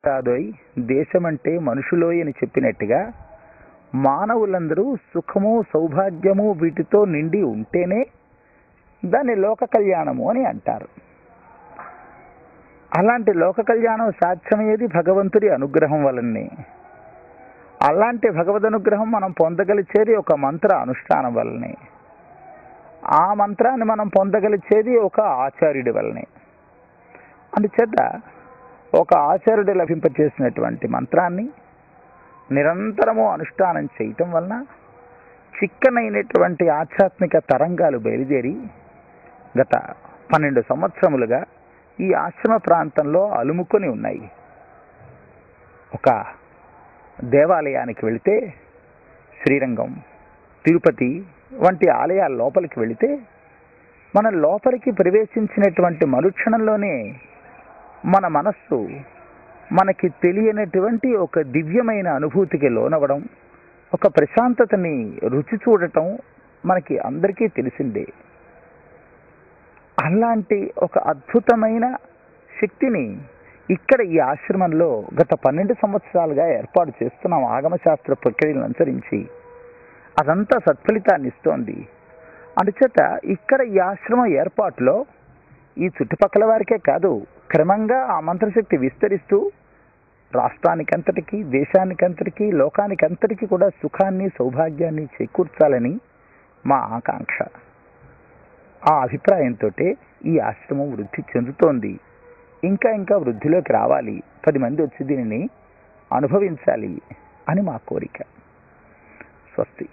కాదోయ్ దేశమంటే మనుషులోయ్ అని చెప్పినట్టుగా మానవులందరూ సుఖము సౌభాగ్యము వీటితో నిండి ఉంటేనే దాన్ని లోక కళ్యాణము అని అంటారు. అలాంటి లోక కళ్యాణం సాధ్యమయ్యేది భగవంతుడి అనుగ్రహం వలనే. అలాంటి భగవద్ అనుగ్రహం మనం పొందగలిచేది ఒక మంత్ర అనుష్ఠానం వల్లనే. ఆ మంత్రాన్ని మనం పొందగలిచేది ఒక ఆచార్యుడి వల్లనే. అందుచేత ఒక ఆచార్యుడు లభింపచేసినటువంటి మంత్రాన్ని నిరంతరము అనుష్ఠానం చేయటం వలన చిక్కనైనటువంటి ఆధ్యాత్మిక తరంగాలు బయలుదేరి గత 12 సంవత్సరములుగా ఈ ఆశ్రమ ప్రాంతంలో అలుముకొని ఉన్నాయి. ఒక దేవాలయానికి వెళితే శ్రీరంగం, తిరుపతి వంటి ఆలయాల లోపలికి వెళితే మన లోపలికి ప్రవేశించినటువంటి మరుక్షణంలోనే మన మనస్సు మనకి తెలియనటువంటి ఒక దివ్యమైన అనుభూతికి లోనవడం, ఒక ప్రశాంతతని రుచి చూడటం మనకి అందరికీ తెలిసిందే. అలాంటి ఒక అద్భుతమైన శక్తిని ఇక్కడ ఈ ఆశ్రమంలో గత 12 సంవత్సరాలుగా ఏర్పాటు చేస్తున్నాం. ఆగమశాస్త్ర ప్రక్రియలను అనుసరించి అదంతా సత్ఫలితాన్ని ఇస్తోంది. అందుచేత ఇక్కడ ఈ ఆశ్రమం ఏర్పాటులో ఈ చుట్టుపక్కల వారికే కాదు, క్రమంగా ఆ మంత్రశక్తి విస్తరిస్తూ రాష్ట్రానికంతటికీ, దేశానికంతటికీ, లోకానికంతటికీ కూడా సుఖాన్ని సౌభాగ్యాన్ని చేకూర్చాలని మా ఆకాంక్ష. ఆ అభిప్రాయంతో ఈ ఆశ్రమం వృద్ధి చెందుతోంది. ఇంకా ఇంకా వృద్ధిలోకి రావాలి, 10 మంది వచ్చి దీనిని అనుభవించాలి అని మా కోరిక. స్వస్తి.